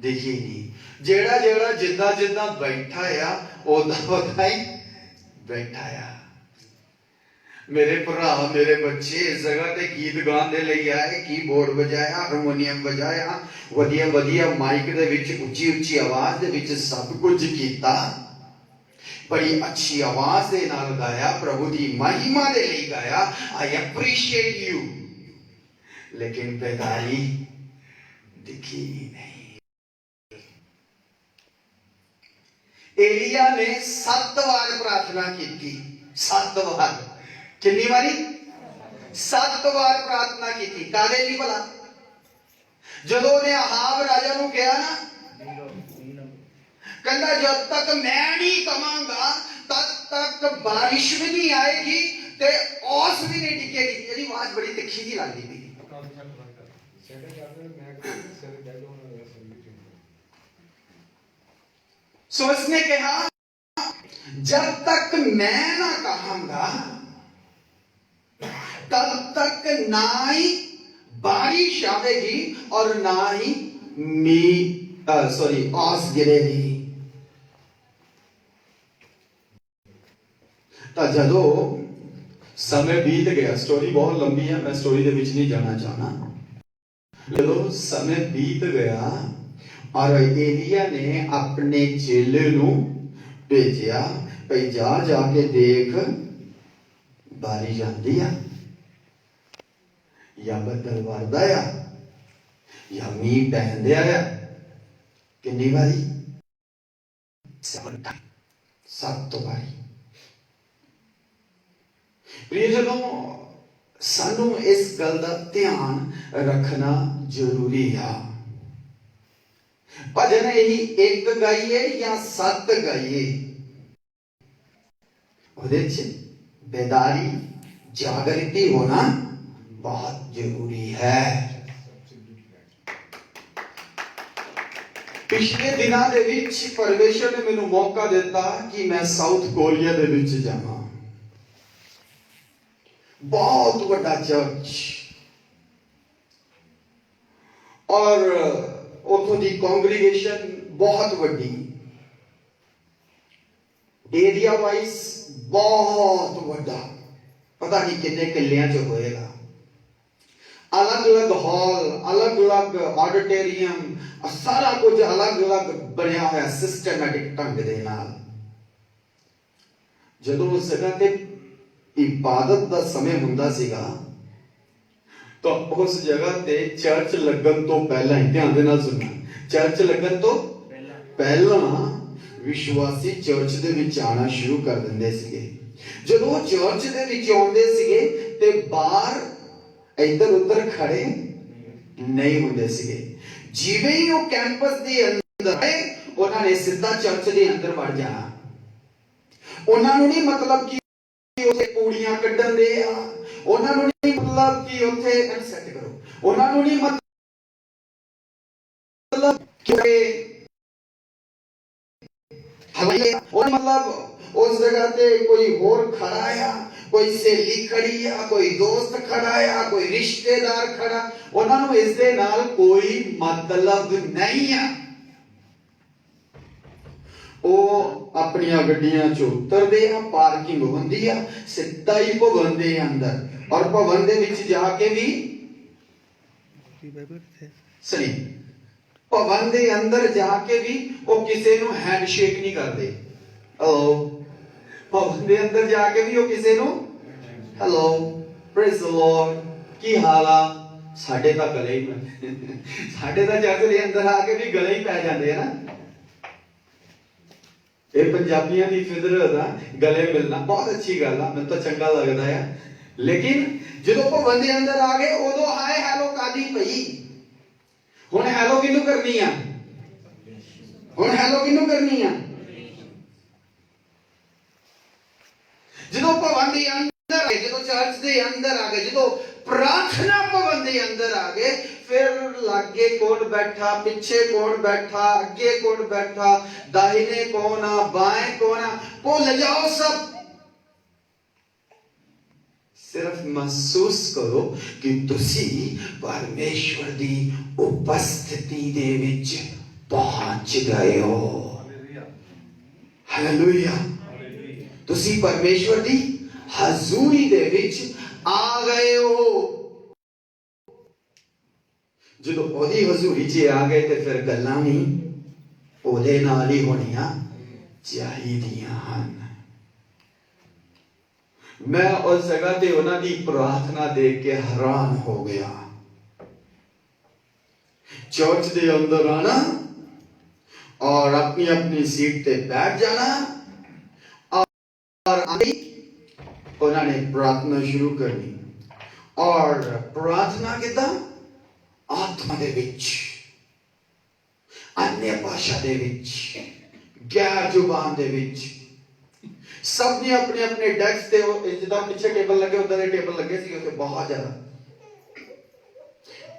दिखी नहीं। जेड़ा जेड़ा जिदा जिदा बैठा आ उदा ही बैठा आ। मेरे भरा मेरे बच्चे इस जगह ते गीत गाने दे लई आए, कीबोर्ड बजाया, हारमोनीयम बजाया, वधिया वधिया माइक दे विच उच्ची उच्ची आवाज दे विच सब कुछ कीता, बड़ी अच्छी आवाज दे नाल गाया, प्रभु दी महिमा दे लई गाया। आई अप्रीशिएट यू। लेकिन बेदारी दिखी नहीं। एलिया ने 7 बार प्रार्थना की। 7 बार। कितनी बारी? 7 बार प्रार्थना की। कादे लई भला? जदों ने अहाब राजा नूं कहा ना, कहता जब तक मैं नहीं कहांगा तब तक बारिश भी नहीं आएगी ते ओस भी नहीं टिकेगी। यही आवाज बड़ी तिखी जी लगती थी। सो उसने कहा जब तक मैं ना कहांगा तब तक ना ही बारिश आवेगी और ना ही ओस गिरेगी। तो जदों समय बीत गया, स्टोरी बहुत लंबी है, मैं स्टोरी दे विच नहीं जाना चाहना। जदों समय बीत गया और एलिया ने अपने चेले नूं भेजिया, भाई जा जाके देख बारिश आंदी आ या बदल वरदा आ या मींह पैंदा आ। कितनी बारी? 7 बारी। प्रियजनों, सानू इस गल का ध्यान रखना जरूरी है। भजन यही 1 गाइए या 7 गाइए, बेदारी जागृति होना बहुत जरूरी है। पिछले दिनों दे विच परमेश्वर ने मैनू मौका दिता कि मैं साउथ कोरिया दे विच जावां। बहुत बड़ा चर्च और उथों दी कांग्रीगेशन बहुत बड़ी, एरिया वाइज बहुत बड़ा, पता नहीं कितने किलियां च होएगा। अलग अलग हॉल, अलग अलग ऑडिटोरियम, सारा कुछ अलग अलग बनया हुआ सिस्टमैटिक ढंग दे नाल। जदों उस जगह ते इबादत का समय हुंदा सीगा तो उस जगह ते चर्च लगन तो पहला ही, ध्यान दे नाल सुनना, चर्च लगन तो पहला विश्वासी चर्च दे विच आना शुरू कर दिंदे सीगे। जदों चर्च दे विच आउंदे सीगे ते बाहर इधर उधर खड़े नहीं हुंदे सीगे। जिवें ही वो कैंपस दे अंदर आए, उन्होंने सीधा चर्च दे अंदर वड़ जाना। उन्होंने नहीं मतलब कि उसे पूड़ियां कड्ढन दे आ, उन्होंने नहीं मतलब कि उसे सेट करो, उन्होंने नहीं मतलब कि मतलब उस जगह पे कोई होर खड़ा है, कोई सहेली खड़ी है, कोई दोस्त खड़ा है, कोई रिश्तेदार खड़ा, उन्होंने इस दे नाल कोई मतलब नहीं है। वो अपनी गड्डियां चो उतरते हैं, पार्किंग होंदी है, सीधा ही भवन दे अंदर, और भवन दे विच जाके भी सही भवन दे अंदर जाके भी वो किसी नूं हैंडशेक नहीं करते। हेलो, भवन दे अंदर जाके भी वो किसी नूं हेलो, प्रेज द लॉर्ड, की हाल आ, साडे तां गले ही साडे तां चर्च दे अंदर आके भी गले ही पै जांदे हैं ना। ये पंजाबियों की फितरत है, गले मिलना बहुत अच्छी गल है, मैं तो चंगा लगता है। लेकिन जो भवन के अंदर आ गए उदो हाय हैलो कादी पई, हुण हैलो किनू करनी है, हुण हैलो किनू करनी है। जो भवन के अंदर आए, जो चर्च के अंदर आ गए, जो प्रार्थना भवन के अंदर आ गए, फिर लागे कौन बैठा, पीछे कौन बैठा, अगे कौन बैठा, दाहिने कौन आ, बाएं कौन आ, भूल जाओ सब। सिर्फ महसूस करो कि तुसी परमेश्वर दी उपस्थिति दे विच ਪਹੁੰਚ ਗਏ ਹੋ। ਹਾਲੇਲੂਇਆ। ਤੁਸੀਂ ਪਰਮੇਸ਼ਵਰ ਦੀ ਹਜ਼ੂਰੀ ਦੇ ਵਿੱਚ ਆ ਗਏ ਹੋ। ਜਦੋਂ ਉਹਦੀ ਹਜ਼ੂਰੀ 'ਚ ਆ ਗਏ ਤੇ ਫਿਰ ਗੱਲਾਂ ਵੀ ਉਹਦੇ ਨਾਲ ਹੀ ਹੋਣੀਆਂ ਚਾਹੀਦੀਆਂ ਹਨ। ਮੈਂ ਉਸ ਜਗ੍ਹਾ ਤੇ ਉਹਨਾਂ ਦੀ ਪ੍ਰਾਰਥਨਾ ਦੇਖ ਕੇ ਹੈਰਾਨ ਹੋ ਗਿਆ। चर्च के अंदर आना और अपनी अपनी सीट पे बैठ जाना और उन्होंने प्रार्थना शुरू करनी और प्रार्थना किता आत्मा दे विच, अन्य भाषा दे विच, गैर जुबान दे विच। सब ने अपने अपने डेस्क ते जिदा पीछे टेबल लगे उधर टेबल लगे सी उसे बहुत ज्यादा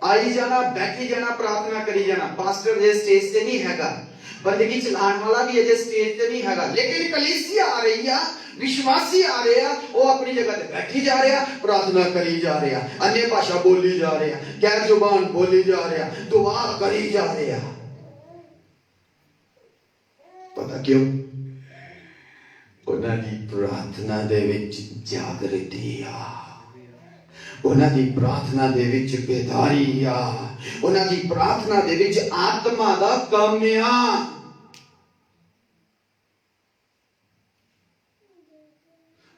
आई जाना बैठी जाना प्रार्थना करी जाना। पास्टर जे स्टेज से नहीं हैगा, बंदगी चलाने वाला भी अजे स्टेज से नहीं हैगा, लेकिन कलीसिया आ रही है, विश्वासी आ रहे हैं, वो अपनी जगह पे बैठी जा रहे हैं, प्रार्थना करी जा रहे हैं, अन्य भाषा बोली जा रहे हैं, गैर जुबान बोली जा रहे हैं, दुआ करी जा रहे हैं। पता क्यों? उन्होंने प्रार्थना दे विच जागृति आ, उन्होंने प्रार्थना दे विच बेदारी आ, उन्होंने प्रार्थना दे विच आत्मा दा काम आ।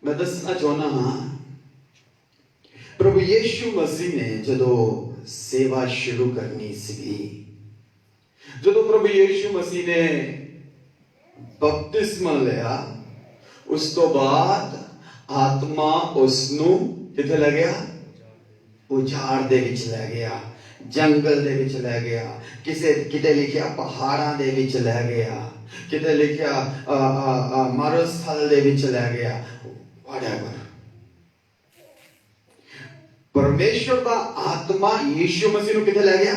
मैं दसना चाहना हाँ, प्रभु यीशु मसीह ने जदों सेवा शुरू करनी सी, जदों प्रभु यीशु मसीह ने बपतिस्मा लिया, उस तो बाद आत्मा उसनू किथे ले गया? उजाड़ दे विच ले गया, जंगल दे विच ले गया, किते लिखिया पहाड़ां दे विच ले गया, किते लिखिया मरुस्थल दे विच ले गया, व्हाटएवर। परमेश्वर दा आत्मा यीशु मसीह नू किथे ले गया?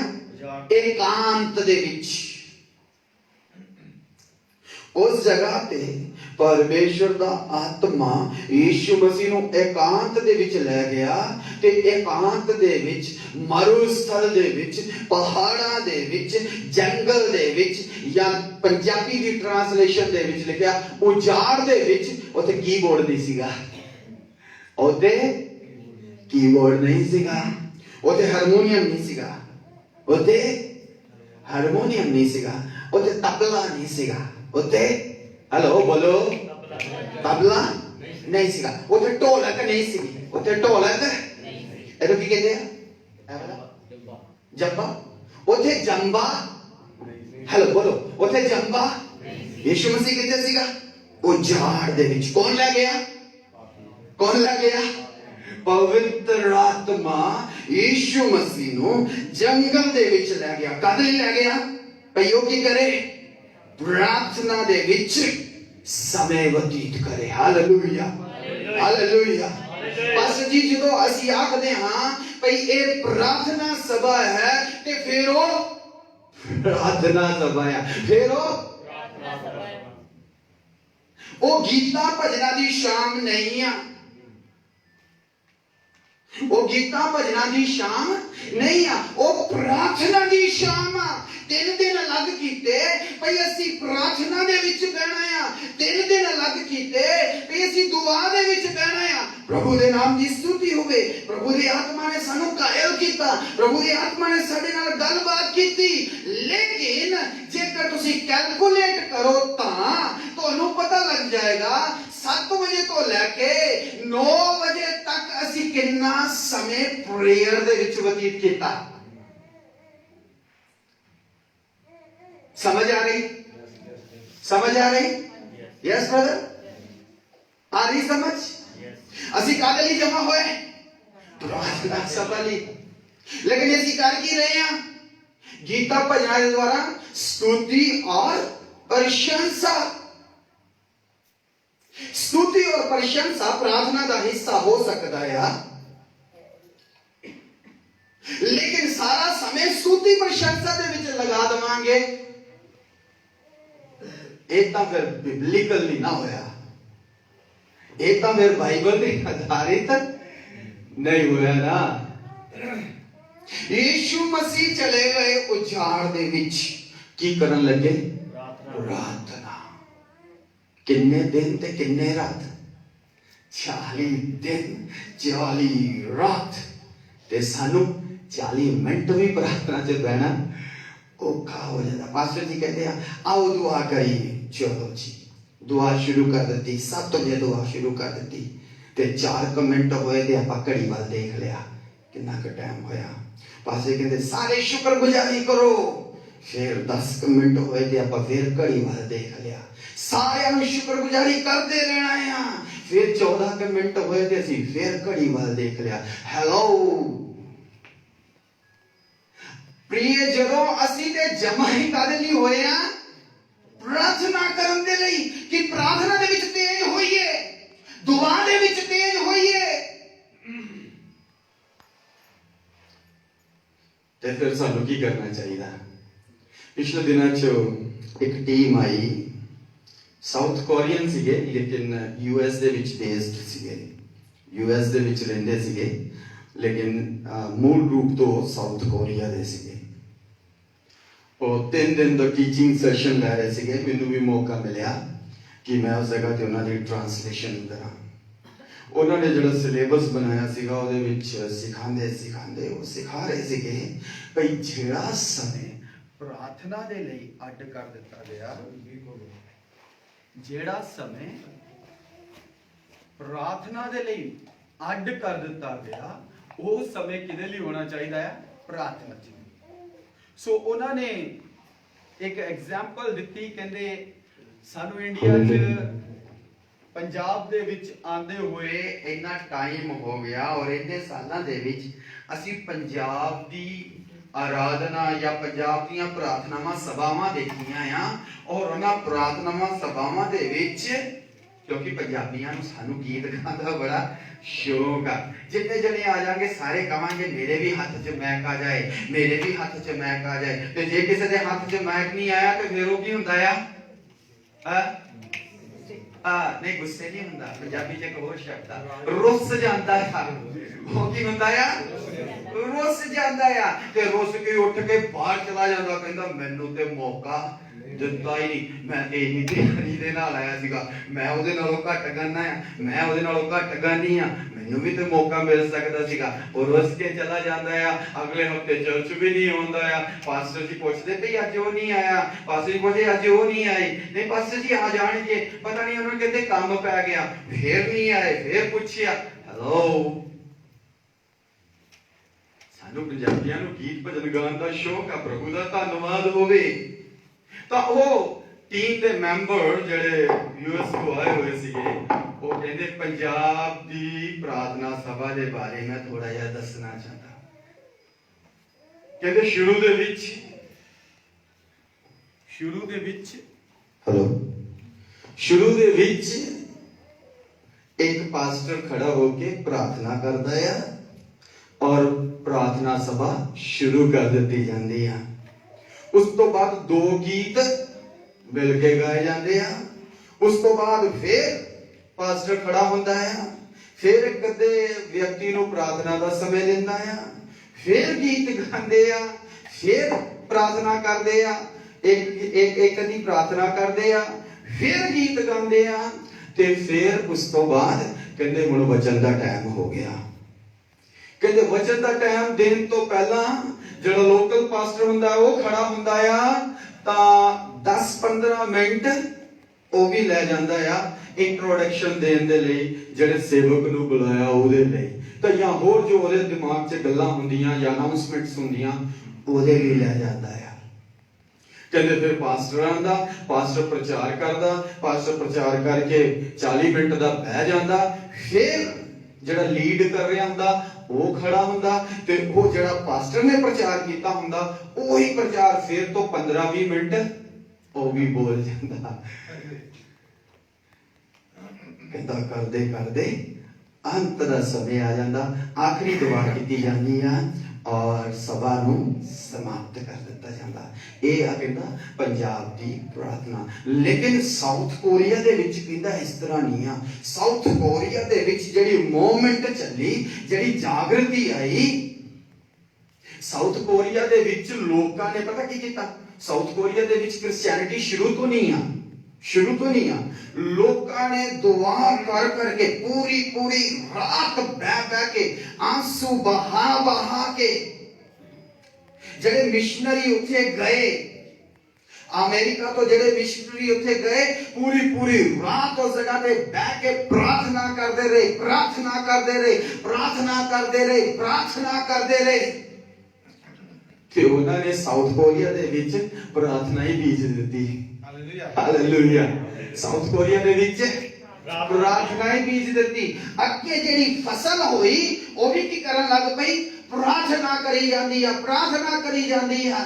एकांत दे विच। उस जगह पे परमेश्वर दा आत्मा यीशु मसीह नू एकांत दे विच ले गया ते एकांत दे विच, मरुस्थल दे विच, पहाड़ां दे विच, जंगल दे विच, या पंजाबी दी ट्रांसलेशन दे विच लिखिया उजाड़ दे विच। उथे कीबोर्ड नहीं सीगा, उथे कीबोर्ड नहीं सीगा, उथे हारमोनियम नहीं सीगा, उथे हारमोनियम नहीं सीगा, उथे तबला नहीं सीगा, उथे हेलो बोलो तबला नहीं सीगा, उथे ढोलक नहीं सीगी, उथे ढोलक ਇਹਨੂੰ ਕੀ ਕਹਿੰਦੇ ਆ? ਜੰਬਾ। ਉਥੇ ਜੰਬਾ, ਹੈਲੋ ਬੋਲੋ, ਉਥੇ ਜੰਬਾ ਯੀਸ਼ੂ ਮਸੀਹ ਕਿੱਥੇ ਸੀਗਾ? ਉਜਾੜ ਦੇ ਵਿੱਚ। ਕੌਣ ਲੈ ਗਿਆ? ਕੌਣ ਲੈ ਗਿਆ? ਪਵਿੱਤਰ ਆਤਮਾ ਯੀਸ਼ੂ ਮਸੀਹ ਨੂੰ ਜੰਗਲ ਦੇ ਵਿੱਚ ਲੈ ਗਿਆ। ਕਦ ਲੈ ਗਿਆ? ਭਈ ਉਹ ਕੀ ਕਰੇ? ਪ੍ਰਾਰਥਨਾ ਦੇ ਵਿੱਚ ਸਮੇਂ ਬਤੀਤ ਕਰੇ। Hallelujah, hallelujah. पास्टर जी जो असी आखदे हां भई ये प्रार्थना सभा है ते फिर वो प्रार्थना सभा है, फिर वो गीता भजना दी शाम नहीं है, वो गीता भजना दी शाम नहीं है, वो प्रार्थना दी शाम आ। 3 दिन अलग कीते भई असी प्रार्थना दे विच बहना आ, 3 दिन अलग कीते भई असी दुआ दे विच बहना आ। प्रभु दे नाम दी स्तुति होवे। प्रभु दी आत्मा ने सानू कायल कीता, प्रभु दी आत्मा ने साडे नाल गलबात कीती। लेकिन जेकर तुसी कैलकुलेट करो तां तुहानू पता लग जाएगा 7 बजे तो लेके 9 बजे तक असी कितना समय प्रेयर दे विच व्यतीत कीता। समझ आ रही? समझ आ रही? यस ब्रदर, आ रही समझ? असी कादे लिए जमा होए? प्रार्थना सभा लिए। लेकिन असी कर की रहे हैं? गीता भजना के द्वारा स्तुति और प्रशंसा। स्तुति और प्रशंसा प्रार्थना का हिस्सा हो सकता है, लेकिन सारा समय स्तुति प्रशंसा दे विच लगा देवांगे एक तो फिर बिबलिकल नहीं ना होया, एक तो फिर बाइबल की आधारित नहीं हुआ ना। यीशु मसीह चले गए उजाड़ दे विच, की करन लगे? प्रार्थना। किन्ने दिन ते किन्ने रात? 40 दिन 40 रात। ते सानू 40 मिनट भी प्रार्थना च बहना औखा हो जाता। पास्टर जी कहते हैं आओ दुआ करिए। चलो जी दुआ शुरू कर दी। 7 बजे दुआ शुरू कर दी ते 4 मिनट होए ते आपां घड़ी वाल देख लिया कितना का टाइम होया। पास्टर कहते सारे शुक्रगुजारी करो। फिर 10 मिनट होए ते आपां फिर घड़ी वाल देख लिया। सारे नु शुक्रगुजारी करते रहना है। फिर 14 मिनट होए ते असीं फिर घड़ी वाल देख लिया। हेलो प्रिय जदों असीं ते जमा ही कादे लई होए आ? प्रार्थना करन दे लई कि प्रार्थना दे विच तेज होइए, दुआ दे विच तेज होइए। ते फिर सानू की करना चाहिए? पिछले दिनों च एक टीम आई, साउथ कोरियन सीगे लेकिन यूएस दे विच बेस्ड सीगे, यूएस दे विच रहंदे सीगे लेकिन मूल रूप तो साउथ कोरिया दे सीगे। और 3 दिन का टीचिंग सैशन लै रहे थे। मैनू भी मौका मिला कि मैं उस जगह ते उन्होंने ट्रांसलेशन करा। उन्होंने जो सिलेबस बनाया सीगा उहदे विच सिखांदे सिखांदे वो सिखा रहे थे भाई जिहड़ा समय प्रार्थना दे लई अड्ड कर दिता गया, जिहड़ा समय प्रार्थना दे लई अड्ड कर दिता गया वो समय किहदे लई होना चाहिए है? प्रार्थना च। सो उन्होंने एक एग्जाम्पल दी, कहते सानू इंडिया च पंजाब दे विच आंदे हुए इन्ना टाइम हो गया और इन्ने सालों दे विच असी पंजाब दी आराधना या पंजाब दीयां प्रार्थनावां सभावां देखियां आ। और उन्हां प्रार्थनावां सभावां दे विच क्योंकि पंजाबियां नूं सानू गीत गाने दा बड़ा शौक आ। जितने जने आ जाएंगे सारे कहांगे मेरे भी हाथ च मैक आ जाए, मेरे भी हाथ च मैक आ जाए। ते जे किसी दे हाथ च मैक नहीं आया तो फिर वो की हुंदा आ? नहीं गुस्से नहीं हुंदा। पंजाबी च एक होर शब्द आ रुस जांदा है। वो की हुंदा आ? रुस जांदा आ। ते रुस के उठ के बाहर चला जांदा, कहंदा मैनू ते मौका दिता ही नहीं। मैं इन्नी तैयारी दे नाल आया सीगा, मैं उहदे नालों घट गाना आ, मैं उहदे नालों घट गानी आ, मैनू भी तो मौका मिल सकदा सीगा। और रुस के चला जांदा आ। अगले हफ्ते चर्च भी नहीं आउंदा आ। पास्टर जी पुछदे भई अज वो नहीं आया, पास्टर जी पुछदे अज वो नहीं आए, नहीं पास्टर जी आ जाणगे, पता नहीं उन्होंने कहते काम पै गया, फिर नहीं आए, फिर पूछया। हेलो सानू पंजाबियां नूं गीत भजन गाउण दा शौक आ, प्रभु दा धन्नवाद होवे। तो वो टीम के मैंबर जिहड़े यूएस को आए हुए सीगे वो कहते पंजाब दी प्रार्थना सभा के बारे में थोड़ा जिहा दसना चाहता। कहते शुरू दे विच एक पास्टर खड़ा होके प्रार्थना करता है और प्रार्थना सभा शुरू कर दी जाती है। उस तो बाद 2 गीत मिल के गाए जाते हैं। उस तो बाद फिर पास्टर खड़ा होता है, फिर एक अद्धे व्यक्ति को प्रार्थना का समय देता है, फिर गीत गाते हैं, फिर प्रार्थना करते हैं, एक अद्धी प्रार्थना करते हैं, फिर गीत गाते हैं, ते फिर उस तो बाद कहते हुण वचन का टाइम हो गया। कहते वचन का टाइम देने तो पहला जो लोकल पास्टर हुंदा वो खड़ा हुंदा आ तां 10-15 मिनट वो भी ले जांदा आ इंट्रोडक्शन देने दे लई, जिहड़े सेवक नूं बुलाया उहदे लई, तां या होर जो उहदे दिमाग 'च गल्लां हुंदियां या अनाउंसमेंट्स हुंदियां उहदे लई ले जांदा आ। कहते फिर पास्टर आंदा, पास्टर प्रचार करदा, पास्टर प्रचार करके 40 मिनट दा बह जांदा, फिर जिहड़ा लीड कर रहा हुंदा वो खड़ा हुंदा ते वो जिहड़ा पास्टर ने प्रचार कीता हुंदा वही प्रचार फिर तो 15-20 मिनट वो भी बोल जांदा। कहता करदे करदे अंत दा समय आ जांदा, आखिरी दुआ कीती जांदी आ और सभा नूं समाप्त कर दिता जांदा। ये आ कहंदा पंजाब दी प्रार्थना। लेकिन साउथ कोरिया दे विच कहंदा इस तरह नहीं आ। साउथ कोरिया दे विच जिहड़ी मूवमेंट चली, जिहड़ी जागृति आई, साउथ कोरिया दे विच लोकां ने पता की कीता? ਸਾਊਥ ਕੋਰੀਆ ਦੇ ਵਿੱਚ ਕ੍ਰਿਸਚੀਅਨਿਟੀ ਸ਼ੁਰੂ ਤੋਂ ਨਹੀਂ ਆ, ਸ਼ੁਰੂ ਤੋਂ ਨਹੀਂ ਆ। ਲੋਕਾਂ ਨੇ ਦੁਆ ਕਰ ਕਰਕੇ ਪੂਰੀ ਪੂਰੀ ਰਾਤ ਬਹਿ ਕੇ ਆਂਸੂ ਬਹਾ ਕੇ ਜਿਹੜੇ ਮਿਸ਼ਨਰੀ ਉੱਥੇ ਗਏ, ਅਮਰੀਕਾ ਤੋਂ ਜਿਹੜੇ ਮਿਸ਼ਨਰੀ ਉੱਥੇ ਗਏ, ਪੂਰੀ ਪੂਰੀ ਰਾਤ ਉਸ ਜਗ੍ਹਾ ਤੇ ਬਹਿ ਕੇ ਪ੍ਰਾਰਥਨਾ ਕਰਦੇ ਰਹੇ, ਪ੍ਰਾਰਥਨਾ ਕਰਦੇ ਰਹੇ, ਪ੍ਰਾਰਥਨਾ ਕਰਦੇ ਰਹੇ, ਪ੍ਰਾਰਥਨਾ ਕਰਦੇ ਰਹੇ। ਤੇ ਉਹਨਾਂ ਨੇ ਸਾਊਥ ਕੋਰੀਆ ਦੇ ਵਿੱਚ ਪ੍ਰਾਰਥਨਾ ਹੀ ਬੀਜ ਦਿੱਤੀ। ਹਾਲੇਲੂਇਆ। ਸਾਊਥ ਕੋਰੀਆ ਦੇ ਵਿੱਚ ਪ੍ਰਾਰਥਨਾ ਹੀ ਬੀਜ ਦਿੱਤੀ। ਅੱਗੇ ਜਿਹੜੀ ਫਸਲ ਹੋਈ ਉਹ ਵੀ ਕੀ ਕਰਨ ਲੱਗ ਪਈ? ਪ੍ਰਾਰਥਨਾ ਕਰੀ ਜਾਂਦੀ ਆ, ਪ੍ਰਾਰਥਨਾ ਕਰੀ ਜਾਂਦੀ ਆ।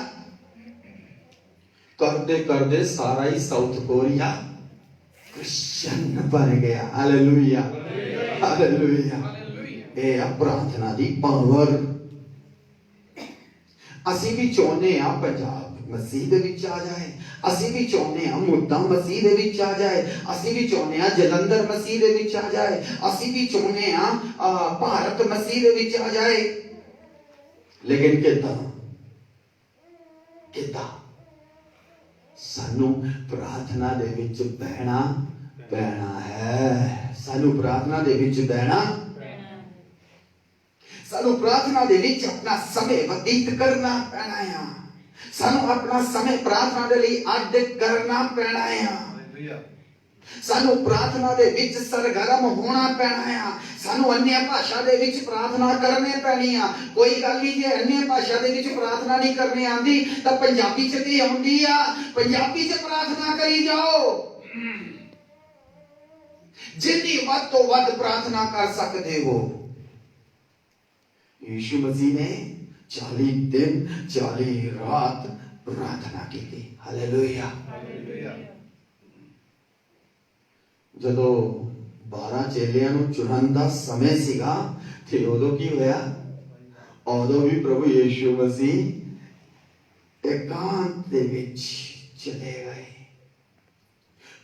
करते करते सारा ही साउथ कोरिया क्रिश्चियन बन गया। Hallelujah, hallelujah. ये प्रार्थना दी पावर। ਅਸੀਂ ਵੀ ਚਾਹੁੰਦੇ ਆ ਪੰਜਾਬ ਮਸੀਹ ਦੇ ਵਿੱਚ ਆ ਜਾਏ, ਅਸੀਂ ਵੀ ਚਾਹੁੰਦੇ ਆ ਮੁੱਦਾ ਮਸੀਹ ਦੇ ਵਿੱਚ ਆ ਜਾਏ, ਅਸੀਂ ਵੀ ਚਾਹੁੰਦੇ ਆ ਜਲੰਧਰ ਮਸੀਹ ਦੇ ਵਿੱਚ ਆ ਜਾਏ, ਅਸੀਂ ਵੀ ਚਾਹੁੰਦੇ ਆ ਭਾਰਤ ਮਸੀਹ ਦੇ ਵਿੱਚ ਆ ਜਾਏ। ਲੇਕਿਨ ਕਿੱਦਾਂ ਸਾਨੂੰ ਪ੍ਰਾਰਥਨਾ ਦੇ ਵਿੱਚ ਬਹਿਣਾ ਪੈਣਾ ਹੈ। ਸਾਨੂੰ ਪ੍ਰਾਰਥਨਾ ਦੇ ਵਿੱਚ ਬਹਿਣਾ, ਸਾਨੂੰ ਪ੍ਰਾਰਥਨਾ ਦੇ ਵਿੱਚ ਆਪਣਾ ਸਮੇਂ ਬਤੀਤ ਕਰਨਾ ਪੈਣਾ ਹੈ। ਸਾਨੂੰ ਆਪਣਾ ਸਮੇਂ ਪ੍ਰਾਰਥਨਾ ਦੇ ਲਈ ਅੱਡ ਕਰਨਾ ਪੈਣਾ ਹੈ। ਸਾਨੂੰ ਪ੍ਰਾਰਥਨਾ ਦੇ ਵਿੱਚ ਸਰਗਰਮ ਹੋਣਾ ਪੈਣਾ ਹੈ। ਸਾਨੂੰ ਅਨਿਆ ਭਾਸ਼ਾ ਦੇ ਵਿੱਚ ਪ੍ਰਾਰਥਨਾ ਕਰਨੀ ਪੈਣੀ ਆ। ਕੋਈ ਗੱਲ ਨਹੀਂ, ਜੇ ਅਨਿਆ ਭਾਸ਼ਾ ਦੇ ਵਿੱਚ ਪ੍ਰਾਰਥਨਾ ਨਹੀਂ ਕਰਨੀ ਆਂਦੀ ਤਾਂ ਪੰਜਾਬੀ ਚ ਤੇ ਆਉਂਦੀ ਆ, ਪੰਜਾਬੀ ਚ ਪ੍ਰਾਰਥਨਾ ਕਰੀ ਜਾਓ। ਜਿੰਨੀ ਵੱਧ ਤੋਂ ਵੱਧ ਪ੍ਰਾਰਥਨਾ ਕਰ ਸਕਦੇ ਹੋ। यीशु मसीह ने 40 दिन 40 रात प्रार्थना की थी। हालेलुया। ਜਦੋਂ 12 ਚੇਲਿਆਂ ਨੂੰ ਚੁਣਨ ਦਾ ਸਮੇਂ ਸੀਗਾ ਤੇ ਉਦੋਂ ਕੀ ਹੋਇਆ? ਉਦੋਂ ਵੀ ਪ੍ਰਭੂ ਯੀਸ਼ੂ ਮਸੀਹ ਇਕਾਂਤ ਦੇ ਵਿੱਚ ਚਲੇ ਗਏ,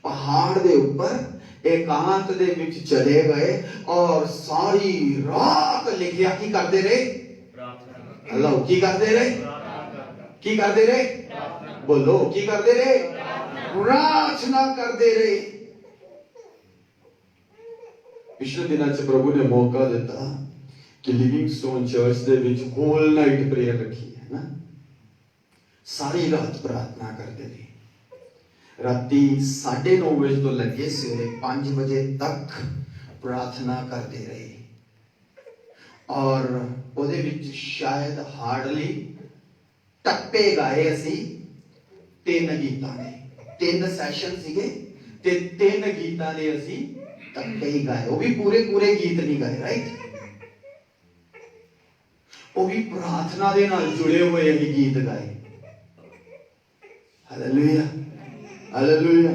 ਪਹਾੜ ਦੇ ਉੱਪਰ एकांत दे विच चले गए और सारी रात लिखिया की करते रहे? अल्लाह की करते रहे? की करते रहे? बोलो की करते रहे? प्रार्थना करते रहे। पिछले दिनों से प्रभु ने मौका दिता कि लिविंगस्टोन चर्च दे विच होल नाइट प्रेयर रखी है ना, सारी रात प्रार्थना करते रहे। राती 9:30 बजे तो लगे सवेरे 5 बजे तक प्रार्थना करते रहे और ਉਹਦੇ ਵਿੱਚ ਸ਼ਾਇਦ ਹਾਰਡਲੀ ਟੱਪੇ ਗਾਏ ਅਸੀਂ 3 ਗੀਤਾਂ ਦੇ। 3 ਸੈਸ਼ਨ ਸੀਗੇ ਤੇ 3 ਗੀਤਾਂ ਦੇ ਅਸੀਂ ਟੱਪੇ ਹੀ ਗਾਏ। ਉਹ ਵੀ ਪੂਰੇ ਗੀਤ ਨਹੀਂ ਗਾਏ, ਰਾਈਟ? ਉਹ ਵੀ ਪ੍ਰਾਰਥਨਾ ਦੇ ਨਾਲ ਜੁੜੇ ਹੋਏ ਅਸੀਂ ਗੀਤ ਗਾਏ। Hallelujah, hallelujah.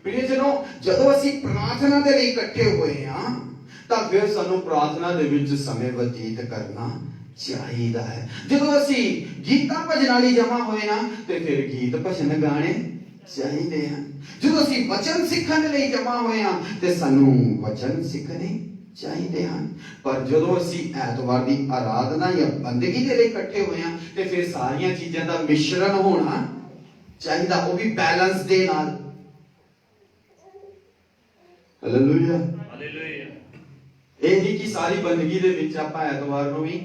प्रियजनों, ਜਦੋਂ ਅਸੀਂ ਪ੍ਰਾਰਥਨਾ ਦੇ ਲਈ ਇਕੱਠੇ ਹੋਏ ਹਾਂ ਤਾਂ ਫਿਰ ਸਾਨੂੰ ਪ੍ਰਾਰਥਨਾ ਦੇ ਵਿੱਚ ਸਮੇਂ ਬਤੀਤ ਕਰਨਾ ਚਾਹੀਦਾ ਹੈ। ਜਦੋਂ ਅਸੀਂ ਗੀਤਾਂ ਭਜਨਾਂ ਲਈ ਜਮਾ ਹੋਏ ਨਾ ਤੇ ਫਿਰ ਗੀਤ ਭਜਨ ਗਾਣੇ ਚਾਹੀਦੇ ਹਨ। ਜਦੋਂ ਅਸੀਂ ਵਚਨ ਸਿੱਖਣ ਲਈ ਜਮਾ ਹੋਏ ਹਾਂ ਤੇ ਸਾਨੂੰ ਵਚਨ ਸਿੱਖਣੇ ਚਾਹੀਦੇ ਹਨ। ਪਰ ਜਦੋਂ ਅਸੀਂ ਐਤਵਾਰ ਦੀ ਆਰਾਧਨਾ ਜਾਂ ਬੰਦਗੀ ਦੇ ਲਈ ਇਕੱਠੇ ਹੋਏ ਹਾਂ ਤੇ ਫਿਰ ਸਾਰੀਆਂ ਚੀਜ਼ਾਂ ਦਾ ਮਿਸ਼ਰਣ ਹੋਣਾ ਚਾਹੀਦਾ, ਉਹ ਵੀ ਬੈਲੈਂਸ ਦੇ ਨਾਲ। Hallelujah, hallelujah. ਇਹ ਨਹੀਂ ਕਿ ਸਾਰੀ ਬੰਦਗੀ ਦੇ ਵਿੱਚ ਆਪਾਂ ਐਤਵਾਰ ਨੂੰ ਵੀ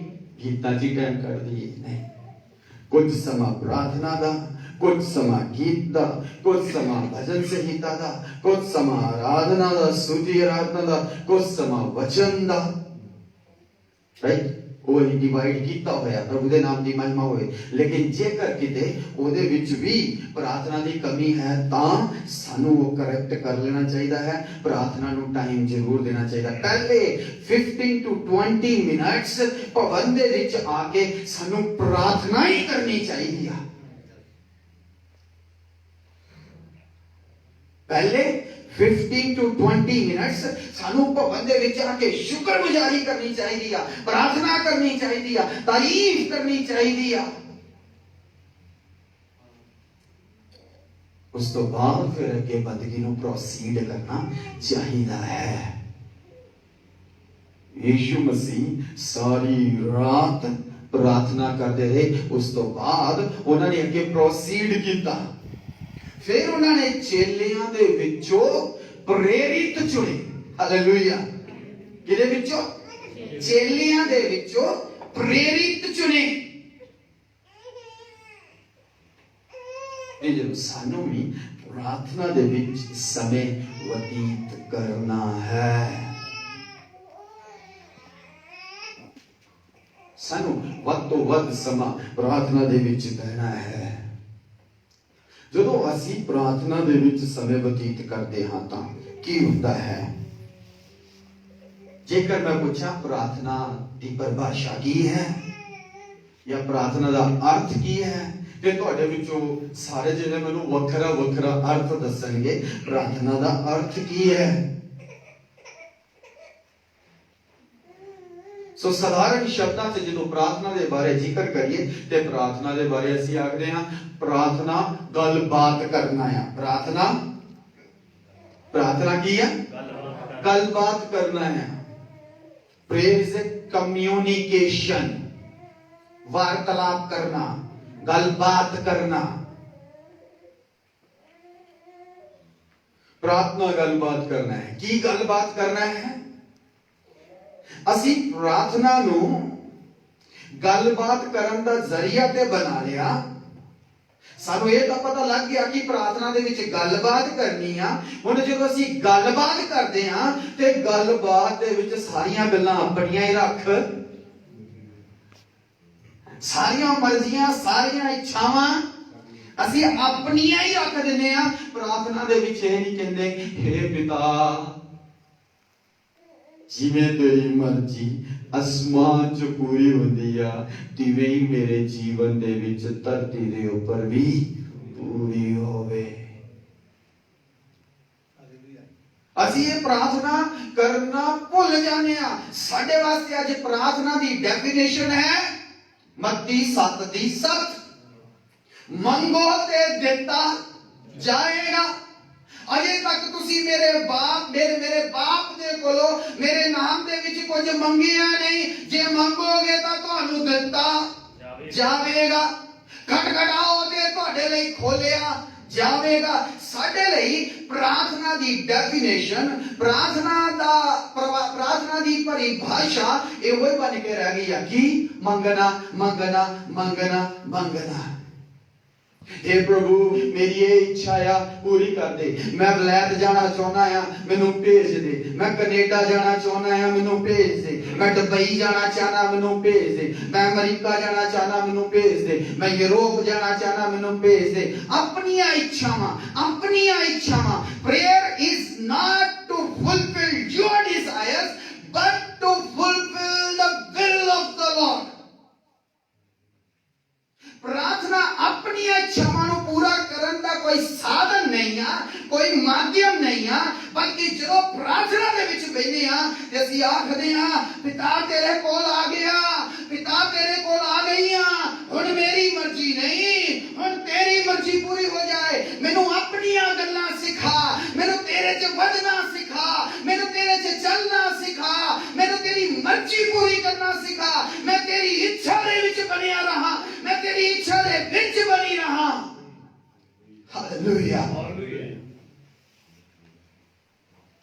ਗੀਤਾਂ 'ਚ ਹੀ ਟਾਈਮ ਕੱਢ ਦਈਏ, ਨਹੀਂ। ਕੁਝ ਸਮਾਂ ਪ੍ਰਾਰਥਨਾ ਦਾ, ਕੁਝ ਸਮਾਂ ਗੀਤ ਦਾ, ਕੁਝ ਸਮਾਂ ਭਜਨ ਸੰਹੀਤਾ ਦਾ, ਕੁਝ ਸਮਾਂ ਆਰਾਧਨਾ ਦਾ, ਸਤੁਤੀ ਆਰਾਧਨਾ ਦਾ, ਕੁਝ ਸਮਾਂ ਵਚਨ ਦਾ, ਰਾਈਟ? ਉਹ ਹੀ ਡਿਵਾਈਡ ਕੀਤਾ ਹੋਇਆ, ਪ੍ਰਭੂ ਦੇ ਨਾਮ ਦੀ ਮਹਿਮਾ ਹੋਵੇ। ਲੇਕਿਨ ਜੇਕਰ ਕਿਤੇ ਉਹਦੇ ਵਿੱਚ ਵੀ ਪ੍ਰਾਰਥਨਾ ਦੀ ਕਮੀ ਹੈ ਤਾਂ ਸਾਨੂੰ ਉਹ ਕਰੈਕਟ ਕਰ ਲੈਣਾ ਚਾਹੀਦਾ ਹੈ। ਪ੍ਰਾਰਥਨਾ ਨੂੰ ਟਾਈਮ ਜ਼ਰੂਰ ਦੇਣਾ ਚਾਹੀਦਾ। ਪਹਿਲੇ 15 to 20 ਮਿੰਟਸ ਭਵਨ ਦੇ ਵਿੱਚ ਆ ਕੇ ਸਾਨੂੰ ਪ੍ਰਾਰਥਨਾ ਹੀ ਕਰਨੀ ਚਾਹੀਦੀ ਆ। ਪਹਿਲੇ 15 to 20 ਮਿੰਟਸ ਸਾਨੂੰ ਭਵਨ ਦੇ ਵਿੱਚ ਆ ਕੇ ਸ਼ੁਕਰਗੁਜ਼ਾਰੀ ਕਰਨੀ ਚਾਹੀਦੀ ਆ, ਪ੍ਰਾਰਥਨਾ ਕਰਨੀ ਚਾਹੀਦੀ ਆ, ਤਾਰੀਫ ਕਰਨੀ ਚਾਹੀਦੀ ਆ। ਉਸ ਤੋਂ ਬਾਅਦ ਫਿਰ ਅੱਗੇ ਬੰਦਗੀ ਨੂੰ ਪ੍ਰੋਸੀਡ ਕਰਨਾ ਚਾਹੀਦਾ ਹੈ। ਯੀਸ਼ੂ ਮਸੀਹ ਸਾਰੀ ਰਾਤ प्रार्थना करते रहे। उस तो बाद उन्होंने अगे प्रोसीड किया। फिर उन्होंने चेलियां दे विचों प्रेरित चुने। हालेलुया। किहदे विचों? चेलियां दे विचों प्रेरित चुने। ये जो सानू भी प्रार्थना दे विच समय व्यतीत करना है। सानू वध तो वध समा प्रार्थना दे विच बहना है। ਜਦੋਂ ਅਸੀਂ प्रार्थना दे विच समय व्यतीत करते हाँ तां की हुंदा है? जेकर मैं पूछा प्रार्थना की परिभाषा की है या प्रार्थना का अर्थ की है, ते तुहाडे विचों सारे जिन्हें मैनूं वखरा वखरा अर्थ दसणगे प्रार्थना का अर्थ की है। सो साधारण शब्दां च जो प्रार्थना के बारे जिक्र करिए ते प्रार्थना के बारे असीं आखदे हां प्रार्थना गलबात करना है। प्रार्थना प्रार्थना की है? गलबात करना है। प्रेयर इज ए कम्युनिकेशन, वार्तालाप करना, गलबात करना। प्रार्थना गलबात करना है। की गलबात करना है? ਅਸੀਂ प्रार्थना ਨੂੰ गलबात ਕਰਨ ਦਾ ਜ਼ਰੀਆ ਤੇ ਬਣਾ ਲਿਆ। ਸਾਨੂੰ ਇਹ ਤਾਂ ਪਤਾ ਲੱਗ ਗਿਆ ਕਿ ਪ੍ਰਾਰਥਨਾ ਦੇ ਵਿੱਚ ਗੱਲਬਾਤ ਕਰਨੀ ਆ। ਹੁਣ ਜਦੋਂ ਅਸੀਂ ਗੱਲਬਾਤ ਕਰਦੇ ਆ ਤੇ ਗੱਲਬਾਤ ਦੇ ਵਿੱਚ ਸਾਰੀਆਂ ਗੱਲਾਂ ਆਪਣੀਆਂ ਹੀ ਰੱਖ, ਸਾਰੀਆਂ ਮਰਜ਼ੀਆਂ, ਸਾਰੀਆਂ ਇੱਛਾਵਾਂ ਅਸੀਂ ਆਪਣੀਆਂ ਹੀ ਰੱਖ ਦਿੰਦੇ ਆ। ਪ੍ਰਾਰਥਨਾ ਦੇ ਵਿੱਚ ਇਹ ਨਹੀਂ ਕਹਿੰਦੇ हे ਪਿਤਾ जिवें तेरी मर्जी आसमान च पूरी होंदी आ तिवें ही मेरे जीवन दे विच धरती दे उपर भी पूरी होवे। असीं ये प्रार्थना करना भुल जाने आ। साडे वास्ते अज प्रार्थना दी डेफिनेशन है मत्ती 7:7, मंगो ते दिता जाएगा। अजे तक तुसी मेरे बाप दे कोलों मेरे नाम दे विच कुछ मंगिया नहीं। जे मंगोगे तां तुहानू दिता जावेगा, खटखटाओ ते तुहाडे लई खोलिया जावेगा। साडे लई प्रार्थना दी डेफिनेशन, प्रार्थना दी परिभाषा एहो ही बन के रह गई है कि मंगना मंगना मंगना मंगना। हे प्रभु मेरी ये इच्छा आ पूरी कर दे। मैं वलैत जाना चाहना आ, मैनू भेज दे। मैं कनेडा जाना चाहना आ, मैनू भेज दे। मैं दुबई जाना चाहना, मैनू भेज दे। मैं अमेरिका जाना चाहना, मैनू भेज दे। मैं यूरोप जाना चाहना, मैनू भेज दे। अपनियां इच्छावां। Prayer is not to fulfil your desires but to fulfil the will of the lord. प्रार्थना अपनी इच्छावां नूं पूरा करन दा कोई साधन नहीं आ, कोई माध्यम नहीं आ, बल्कि जो प्रार्थना दे विच बैठे आ ते असीं आखदे आ पिता तेरे कोल आ गया, पिता तेरे कोल आ गई आ। हुण मेरी मर्जी नहीं, हुण तेरी मर्जी पूरी हो जाए। मैनू अपनियां गल्लां सिखा, मैनू तेरे च वधना सिखा, मैनू तेरे च चलना सिखा, मैनू तेरी मर्जी पूरी करना सिखा। मैं तेरी इच्छा दे विच बनिया रहा, मैं तेरी इच्छा दे विच बनी रहा। हालेलुया।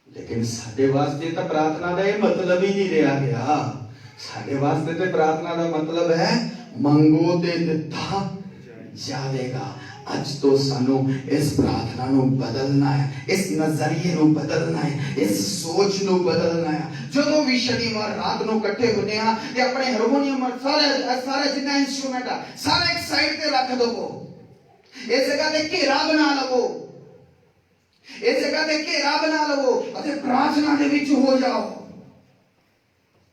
लेकिन साडे वास्ते तो प्रार्थना का मतलब ही नहीं रहा गया। साडे वास्ते तो प्रार्थना का मतलब है मंगो ते दिता जाएगा। अज तो सानू इस प्रार्थना नू बदलना है, इस नजरिए नू बदलना है, इस सोच नू बदलना है। जो भी शनिवार रात नू इकट्ठे होने आ ते अपने हारमोनियम और सारे जिन्ना इंस्ट्रूमेंट आ सारा एक साइड पे रख दो। इस जगह ते घेरा बना लवो, इस जगह ते घेरा बना लवो अते प्रार्थना दे विच हो जाओ।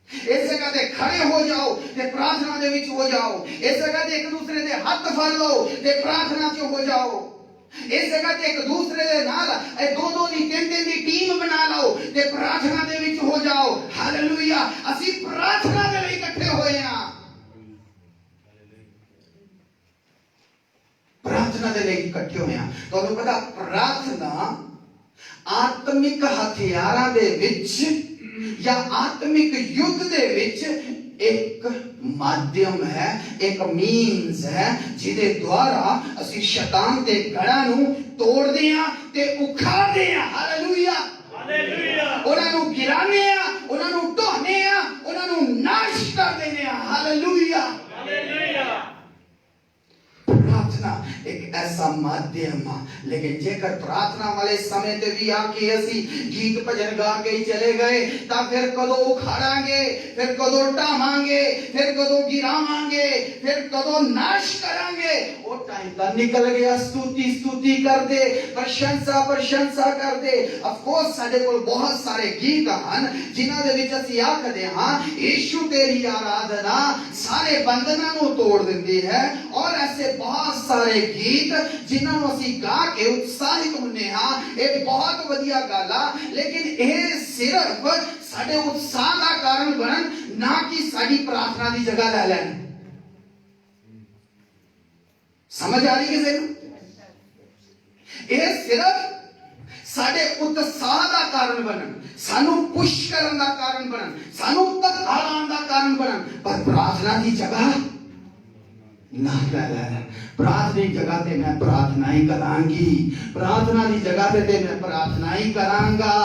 इस जगह ते खड़े हो जाओ ते प्रार्थना दे विच हो जाओ। इस जगह ते एक दूसरे दे हाथ फड़ लो ते प्रार्थना च हो जाओ। इस जगह ते एक दूसरे दे नाल दो दी तीन दी टीम बना लो ते प्रार्थना दे विच हो जाओ। हालेलुया। असी प्रार्थना दे लई इकट्ठे होए हां, प्रार्थना दे लई इकट्ठे होए हां। तुहानू पता प्रार्थना आत्मिक हथियारां दे विच या आत्मिक युद्ध दे विच एक माध्यम है, एक मीन्स है जिहदे द्वारा ਅਸੀਂ शैतान ਦੇ ਗੜਾਂ ਨੂੰ ਤੋੜਦੇ ਆ ਤੇ ਉਖਾੜਦੇ ਆ। Hallelujah hallelujah. ਉਹਨਾਂ ਨੂੰ ਗਿਰਾਉਂਦੇ ਆ, ਉਹਨਾਂ ਨੂੰ ਢਾਉਂਦੇ ਆ, ਉਹਨਾਂ ਨੂੰ ਨਾਸ਼ ਕਰ ਦਿੰਦੇ ਆ। Hallelujah hallelujah. प्रार्थना एक ऐसा माध्यम है, लेकिन जेकर प्रार्थना वाले समय ते भी आके असी गीत भजन गा के चले गए तो फिर कदों उखाड़ांगे, फिर कदों ढावांगे, फिर कदों गिरावांगे, फिर कदों नाश करांगे। वो टाइम तो निकल गया। स्तुति स्तुति कर दे, प्रशंसा प्रशंसा कर दे। ऑफ कोर्स साडे कोल बहुत सारे गीत हैं जिन्हां दे विच असी आखदे हां यीशु तेरी आराधना सारे बंधनां नूं तोड़ दिंदी है, और ऐसे बहुत सारे गीत जिन्होंने असी गा के उत्साहित होने हाँ। ये बहुत वधिया गल आ, लेकिन यह सिर्फ साडे उत्साह का कारण बनन, ना कि साडी प्रार्थना की जगह ले लैन। समझ आ रही किसी को? यह सिर्फ साडे उत्साह का कारण बनन, सानू पुश करन का कारण बनन, सानू तत्काल का कारण बनन, पर प्रार्थना की जगह ना ले लैन। प्रार्थना की जगह ते मैं प्रार्थना ही करांगी, प्रार्थना की जगह ते मैं प्रार्थना ही करांगा।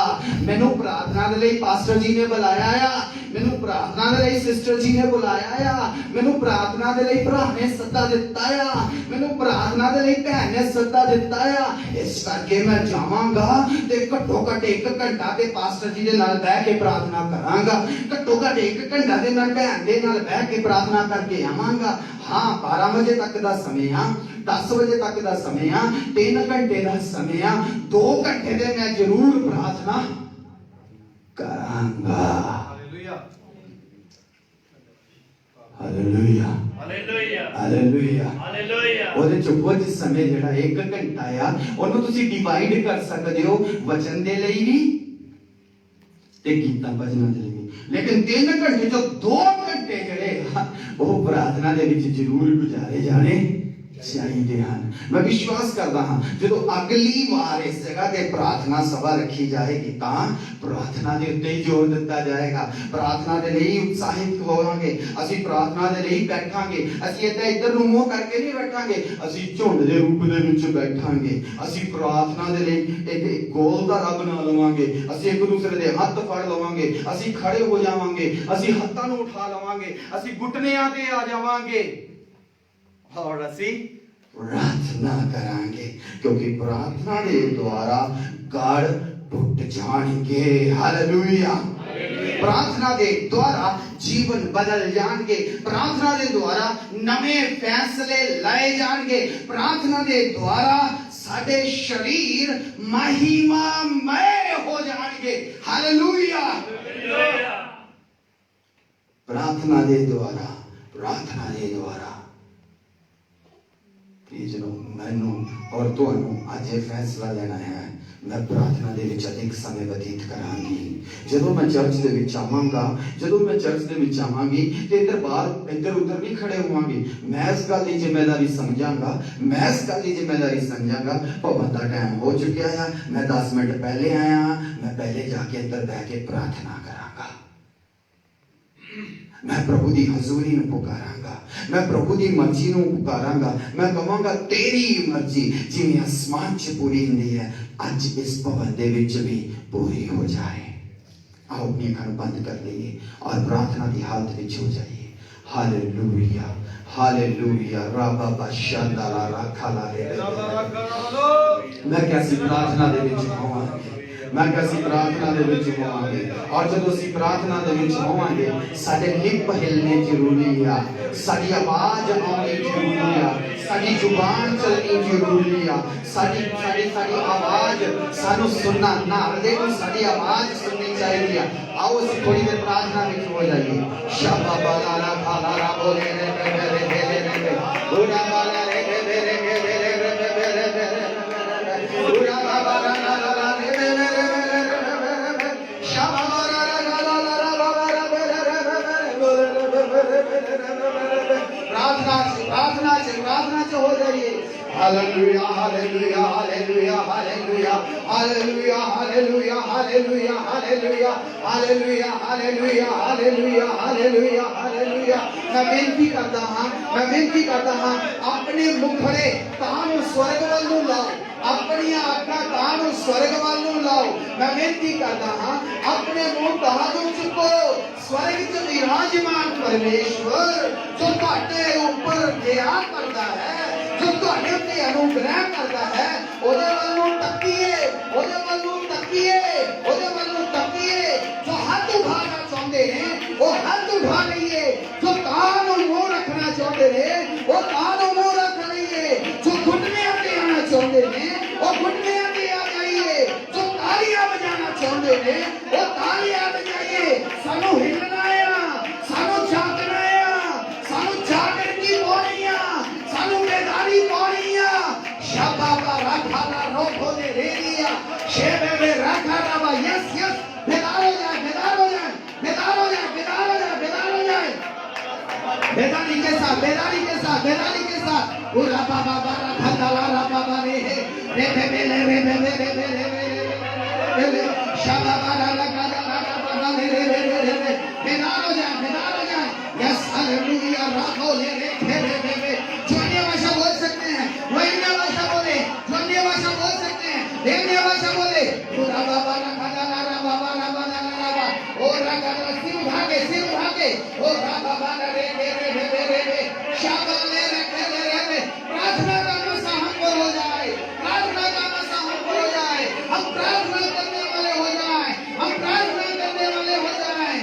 मैनू प्रार्थना दे लई पास्टर जी ने बुलाया आ, मैनू प्रार्थना दे लई सिस्टर जी ने बुलाया आ, मैनू प्रार्थना दे लई भरा ने सद्दा दिता आ, मैनू प्रार्थना दे लई भैन ने सद्दा दिता आ। इस करके मैं जावांगा ते घट्टो घट 1 घंटा ते पास्टर जी दे नाल बैठ के प्रार्थना करांगा, घट्टो घट 1 घंटा ते मैं भैन दे नाल बैठ के प्रार्थना करके आवांगा। हाँ 12 बजे तक का समय आ, 10 बजे तक का समय आ, 3 घंटे का समय आ, 2 घंटे दे मैं जरूर प्रार्थना करांगा। Hallelujah hallelujah hallelujah hallelujah. ਉਹਦੇ ਚ ਕੁਝ ਸਮੇਂ ਜਿਹੜਾ 1 ਘੰਟਾ ਆ ਉਹਨੂੰ ਤੁਸੀਂ ਡਿਵਾਈਡ ਕਰ ਸਕਦੇ ਹੋ ਵਚਨ ਦੇ ਲਈ ਵੀ ਤੇ ਗੀਤਾਂ ਭਜਨਾਂ ਦੇ ਲਈ ਵੀ, लेकिन 3 घंटे जो 2 घंटे ਜਿਹੜੇ ਉਹ प्रार्थना ਦੇ ਵਿੱਚ ਜ਼ਰੂਰ ਗੁਜ਼ਾਰੇ ਜਾਣੇ ਚਾਹੀਦੇ ਹਨ। मैं विश्वास करता हाँ जो अगली बार इस जगह ते प्रार्थना सभा रखी जाएगी तां प्रार्थना दे उत्ते ही जोर दिता जाएगा। प्रार्थना दे लई उत्साहित होवांगे, ਅਸੀਂ प्रार्थना दे लई बैठांगे, ਅਸੀਂ इधर ਨੂੰ ਮੂੰਹ ਕਰਕੇ ਨਹੀਂ ਬੈਠਾਂਗੇ, ਅਸੀਂ ਝੁੰਡ ਦੇ ਰੂਪ ਦੇ ਵਿੱਚ ਬੈਠਾਂਗੇ। ਅਸੀਂ प्रार्थना दे लई एक ਗੋਲ ਦਾ ਰੱਬ ਬਣਾ ਲਵਾਂਗੇ, ਅਸੀਂ ਇੱਕ ਦੂਸਰੇ ਦੇ ਹੱਥ ਫੜ ਲਵਾਂਗੇ, ਅਸੀਂ ਖੜੇ ਹੋ ਜਾਵਾਂਗੇ, ਅਸੀਂ ਹੱਥਾਂ ਨੂੰ ਉਠਾ ਲਵਾਂਗੇ, ਅਸੀਂ ਘੁਟਨਿਆਂ ਤੇ ਆ ਜਾਵਾਂਗੇ और असी प्रार्थना करांगे, क्योंकि प्रार्थना के द्वारा गढ़ टूट जाएंगे। हालेलुया। प्रार्थना के द्वारा जीवन बदल जाएंगे, प्रार्थना के द्वारा नवे फैसले लाए जाएंगे, प्रार्थना के द्वारा साडे शरीर महिमामय हो जाएंगे। हालेलुया। प्रार्थना के द्वारा, प्रार्थना के द्वारा जो मैनू और तुहानू आज ये फैसला लेना है, मैं प्रार्थना दे विच अधिक समय व्यतीत करांगी। जदों मैं चर्च दे विच आवांगा, जदों मैं चर्च दे विच आवांगी ते इधर बाहर इधर उधर नहीं खड़े होवांगे। मैं इस गल दी जिम्मेदारी समझांगा, मैं इस गल दी जिम्मेदारी समझांगा भवन दा टाइम हो चुका है, मैं 10 मिनट पहले आया, मैं पहले जाके अंदर बैठ के प्रार्थना करांगा। मैं प्रभु की हजूरी में पुकारांगा, मैं प्रभु की मर्जी में पुकारांगा। मैं कहांगा तेरी मर्जी जिवें आसमान च पूरी हुंदी है अज इस भवन दे विच भी पूरी हो जाए। आओ अपनी अखां बंद कर लईए और प्रार्थना की हालत विच हो जाइए। Hallelujah hallelujah. रबा बशांदाला राखाला रे। मैं कैसी प्रार्थना दे विच होवांगा, मैं कैसी प्रार्थना दे विच होवांगे, और जब असीं प्रार्थना दे विच होवांगे साडे लिप हिलने जरूरी है, साडी आवाज आउणी जरूरी है, साडी जुबान चलनी जरूरी है, साडी साडी साडी आवाज सानू सुनना ना दे, साडी आवाज सुननी चाहिए है। आओ असीं थोड़ी देर प्रार्थना विच हो जाइए। शाबा बाला ला खाला रा बोले रे रे रे रे रे उड़ा बाला रे रे रे रे रे रे रे रे रे उड़ा बाला रा रा रा रे रे रे प्रार्थना से हो जाइए। Hallelujah hallelujah hallelujah. Hallelujah hallelujah hallelujah hallelujah hallelujah hallelujah hallelujah hallelujah hallelujah hallelujah hallelujah. मैं बेनती करता हाँ अपने मुखड़े कान स्वर्ग वालों लाओ, अपनी आंखा कान स्वर्ग वालों लाओ। मैं बेनती करता हाँ अपने मुंह कानों चुको, स्वर्ग च विराजमान परमेश्वर जो ਤੁਹਾਡੇ ਉੱਪਰ ਦਇਆ ਕਰਦਾ ਹੈ, जो ਤੁਹਾਡੇ ਉੱਤੇ ਅਨੁਗ੍ਰਹਿ ਕਰਦਾ ਹੈ, ਉਹਦੇ ਵੱਲ ਨੂੰ ਤੱਕੀਏ, ਉਹਦੇ ਵੱਲ ਨੂੰ ਤੱਕੀਏ, ਉਹਦੇ ਵੱਲ ਨੂੰ ਤੱਕੀਏ। जो हथ उठाना चाहते हैं वो हथ उठा लइए, जो कान मुंह रखना चाहते हैं वो कान मुंह रख लइए, जो घुटने ते आना चाहते हैं वो घुटने ते आ जाइए, जो तालियां बजाना चाहते हैं वो तालियां बजाइए। सानू हिलना है, सानू जागना है, सानू जागरण की पानी है, सानू बेदारी पानी है। शाबाबा राखाला रोखो दे रेडिया शेबे में राखा रावा यस यस बेदार हो जाए, बेदार हो जाए, बेदार हो जाए, बेदार हो जाए, बेदार हो जाए। बेदारी के साथ, बेदारी के साथ, बेदारी के साथ। उरा बाबा बारा खंडाला रा बाबा रे हे रे बे बे रे बे बे रे बे रे बे शाबाबा रा रा बाबा रे रे रे रे रे। बेदार हो जाए, बेदार हो जाए। यस हालेलुया राखो ले रे रे रे रे। जो अन्य भाषा बोल सकते हैं वो अन्य भाषा बोले, जो अन्य भाषा बोल सकते हैं अन्य भाषा बोले। उरा बाबा रा खंडाला रा बाबा रा बाबा रा बाबा ओ रा रा सिर उठा के ओ रा बाबा रे रे रे रे रे रे शाबाश ले रे रे रे। प्रार्थना का नशा हम पर हो जाए, प्रार्थना का नशा हम पर हो जाए, हम प्रार्थना करने वाले हो जाए, हम प्रार्थना करने वाले हो जाए।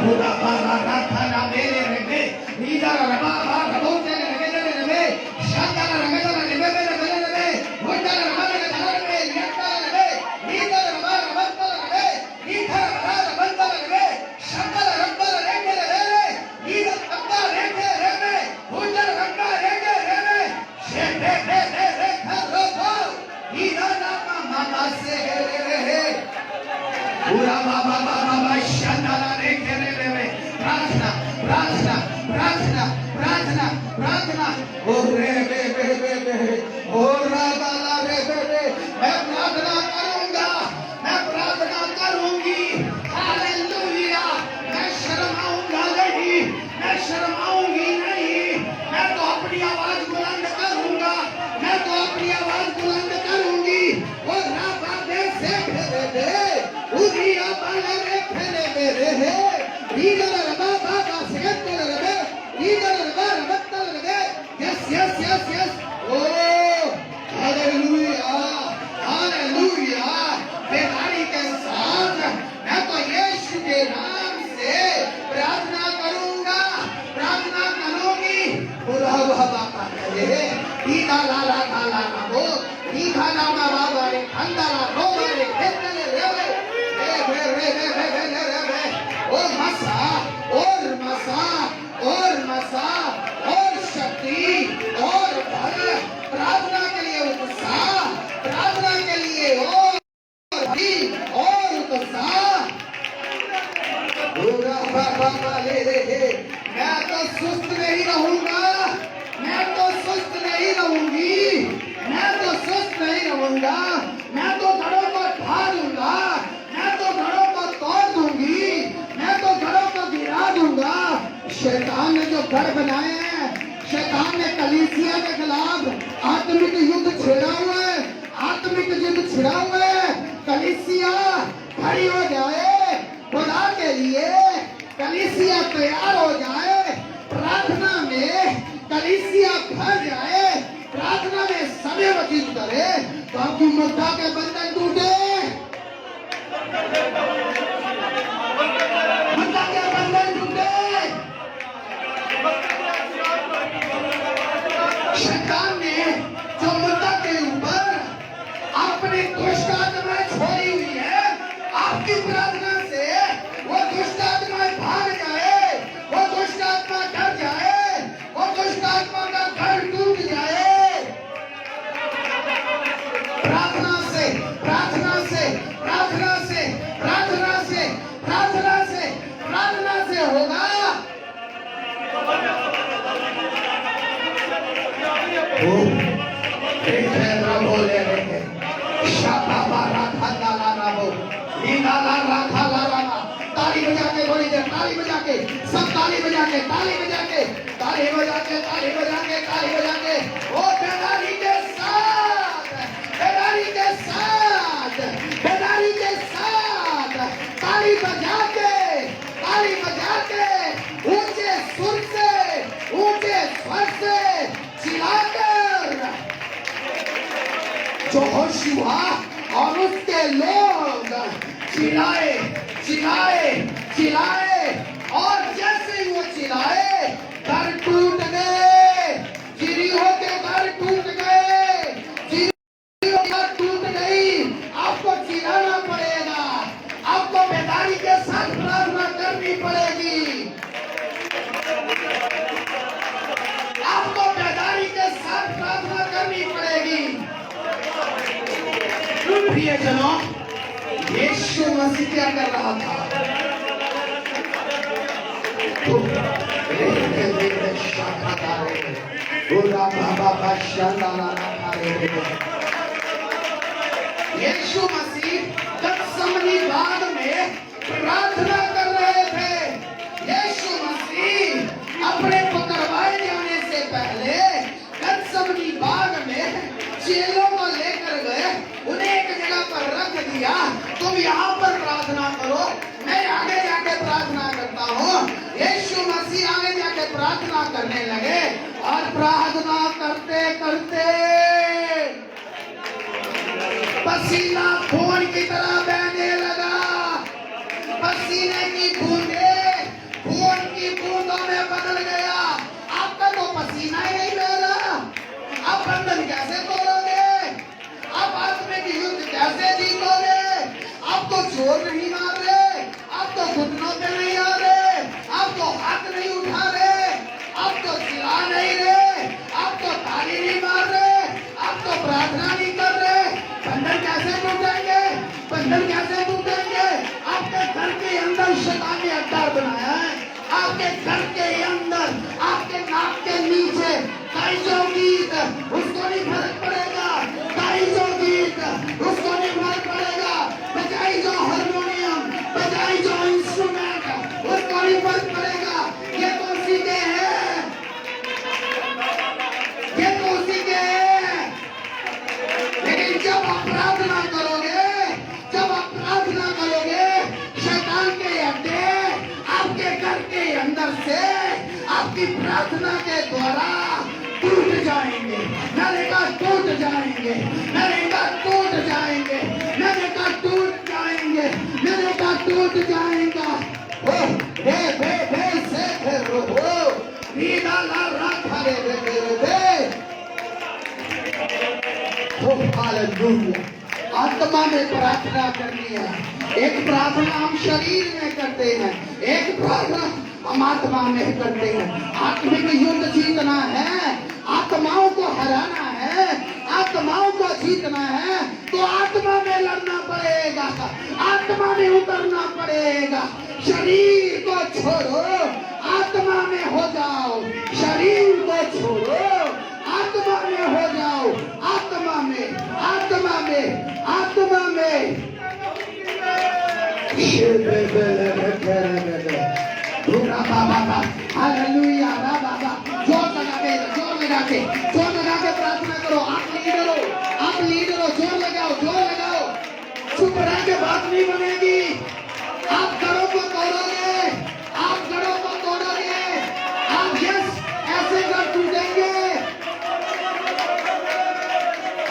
खुदा बाबा रा खाना मेरे रे रे नीदा रा बाबा रबो ते रे रे रे रे शांता रा रे रे रे रे रे रे मुंडा रा रा रे रे रे नियता रे रे नीदा रा रा बंदा रे नीदा रा रा बंदा रे शांता रा रे रे रे रे नीदा बंदा रे रे रे मुंडा रा रा रे रे रे शे रे रे रे रे खरो को नीदा ना मामा से रे रे पूरा बाबा बाबा शांता रा रे रे रे प्रार्थना प्रार्थना प्रार्थना प्रार्थना प्रार्थना ओ रे बे बे बे बे ओ रा बाला रे बे बे। मैं प्रार्थना करूंगा, मैं प्रार्थना करूंगी। हालेलुया। मैं शर्माऊंगा नहीं, मैं शर्माऊंगी नहीं। मैं तो अपनी आवाज बुलंद करूंगा, मैं तो अपनी आवाज बुलंद करूंगी। ओ रा बाबे से फेरे दे उरिया बाले रे फेरे मेरे है रीडर रबा बाबा से कर रे रीडर रबा रबत्ता रे। यस यस यस यस ओ हालेलुया हालेलुया। बेदारी के साथ मैं तो यीशु के नाम से प्रार्थना करूंगा, प्रार्थना करूंगी। बोला बाबा रे ईदा ला ला ला ला वो ईदा ला मा बाबा रे खंडा ला रो रे खेतले रे रे रे रे रे रे रे ओ मसा और मसा और मसा और शक्ति और बल, प्रार्थना के लिए उत्साह, प्रार्थना के लिए और उत्साह। पूरा बाबा ले रे मैं तो सुस्त नहीं रहूंगा, मैं तो सुस्त नहीं रहूंगी, मैं तो सुस्त नहीं रहूंगा। मैं तो घरों को ढा दूंगा, मैं तो घरों को तोड़ दूंगी, मैं तो घरों को गिरा दूंगा। शैतान ने जो घर बनाए हैं, शैतान ने कलीसिया के खिलाफ आत्मिक युद्ध छेड़ा हुआ है, आत्मिक युद्ध छिड़ा हुआ है। कलीसिया खड़ी हो जाए खुदा के लिए, कलीसिया तैयार हो जाए, प्रार्थना में कलीसिया भर जाए, प्रार्थना में समय व्यतीत करे ताकि मुद्दा के बंधन टूटे, मुद्दा के बंधन टूटे। शैतान ने जो मुद्दा के ऊपर अपनी दुष्ट आत्माएं छोड़ी हुई है, आपकी प्रार्थना से वो दुष्ट आत्माएं भाग जाए, वो दुष्ट आत्मा डर जाए, वो दुष्ट आत्मा का घर टूट जाए। प्रार्थना से प्रार्थना से प्रार्थना से प्रार्थना बोले रे शाबा राखा ला राबो नीला राखा ला राबा। ताली बजा के थोड़ी देर, ताली बजा के, सब ताली बजा के, ताली बजा के, ताली बजा के, ताली बजा के, ताली बजा के। ओ बेदारी के साथ, बेदारी के साथ, बेदारी के साथ ताली बजा के, ताली बजा के, ऊंचे सुर से, ऊंचे स्वर से चिल्लाकर जो होशिया और उसके लोग चिल्लाए चिल्लाए चिल्लाए, और जैसे ही वो चिल्लाए घर टूट गए, चिड़ियों के घर टूट गए, चिड़ियों के घर टूट गई। आपको चिल्लाना पड़ेगा, आपको बेदारी के साथ प्रार्थना करनी पड़ेगी, आपको बेदारी के साथ प्रार्थना करनी पड़ेगी। प्रियजनों, यीशु मसीह क्या कर रहा था? यीशु मसीह गत्समनी बाग में प्रार्थना कर रहे थे। यीशु मसीह अपने पकड़वाए जाने से पहले गत्समनी बाग में चेलों को लेकर गए, उन्हें एक जगह पर रख दिया, तुम यहाँ पर प्रार्थना करो, मैं आगे जाके प्रार्थना करता हूँ। यीशु मसीह आगे जाके प्रार्थना करने लगे, और प्रार्थना करते करते पसीना खून की तरह बहने लगा। पसीने की बूंदें खून की बूंदों में बदल गया। आपका तो पसीना ही नहीं बह रहा, आप बंधन कैसे तोड़ोगे? आप आत्मा की युद्ध कैसे जीतोगे? आप तो जोर नहीं मार रहे, आप तो घुटनों पे नहीं आ रहे, आप तो हाथ नहीं उठा रहे, आप तो चिल्ला नहीं रहे, आप तो ताली नहीं मार रहे, आप तो प्रार्थना नहीं कर रहे। बंधन कैसे टूटेंगे? बंधन कैसे टूटेंगे? आपके घर के अंदर शैतान ने अड्डा बनाया है, आपके घर के अंदर, आपके नाक के नीचे गाई जो गीत, उसको नहीं फर्क पड़ेगा, गाई जो गीत, उसको नहीं फर्क पड़ेगा, बजाई जो हारमोनियम, बजाई जो इंस्ट्रूमेंट, उसको नहीं फर्क पड़ेगा। ये तो उसी के हैं, ये तो उसी के हैं। लेकिन जब आप प्रार्थना करोगे, जब आप प्रार्थना करोगे, शैतान के अड्डे आपके घर के अंदर से आपकी प्रार्थना के द्वारा टूट जाएंगे। मैंने कहा टूट जाएंगे, मैंने कहा टूट जाएंगे, मैंने कहा टूट जाएंगे, मैंने कहा टूट जाएगा। ओ बे बे बे से फिर हो रीना ला रखा रे रे रे रे। ओ हालेलुया। आत्मा में प्रार्थना करनी है। एक प्रार्थना हम शरीर में करते हैं, एक प्रार्थना हम आत्मा में करते हैं। आत्मिक युद्ध जीतना है, आत्माओं को हराना है, आत्माओं को जीतना है, तो आत्मा में लड़ना पड़ेगा, आत्मा में उतरना पड़ेगा। शरीर को छोड़ो, आत्मा में हो जाओ, शरीर को छोड़ो, आत्मा में हो जाओ, आत्मा में, आत्मा में, आत्मा में। हालेलुया, जोर लगा के प्रार्थना करो। आप लीडर हो, जोर लगाओ, जोर लगाओ। चुप रह के बात नहीं बनेगी। आप घरों को तोड़ोगे, आप घरों को तोड़ोगे, आप यस ऐसे घर टूटेंगे।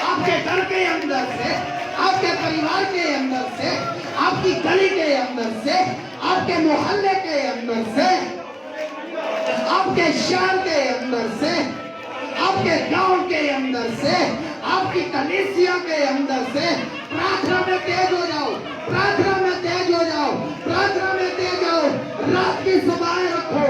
आपके घर के अंदर से, आपके परिवार के अंदर से, आपकी गली के अंदर से, आपके मोहल्ले के अंदर से, आपके शहर के अंदर से, आपके गांव के अंदर से, आपकी कलीसिया के अंदर से प्रार्थना में तेज हो जाओ, प्रार्थना में तेज हो जाओ, प्रार्थना में तेज हो। रात की सभाएं रखो,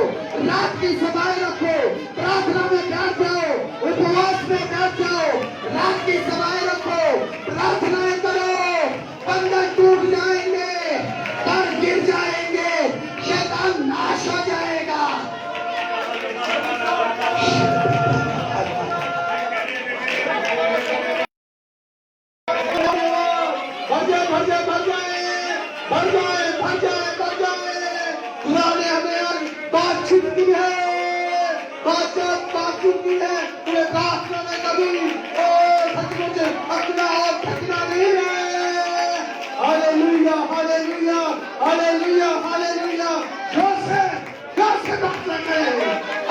रात की सभाएं रखो, प्रार्थना में बैठ जाओ, उपवास में बैठ जाओ, रात की सभाएं रखो, प्रार्थनाएं करो। बंधन टूट जाएंगे, घर गिर जाएंगे, शैतान नाश हो जाएगा। भर जाए, भर जाए, भर जाए, भर जाए, भर जाए। खुदा ने हमें बातचीत की है, बातचीत की है। तुम्हें प्रार्थना में कभी सचमुच अपना और थकना नहीं है। Hallelujah, hallelujah, hallelujah, hallelujah. जोर से प्रार्थना करें,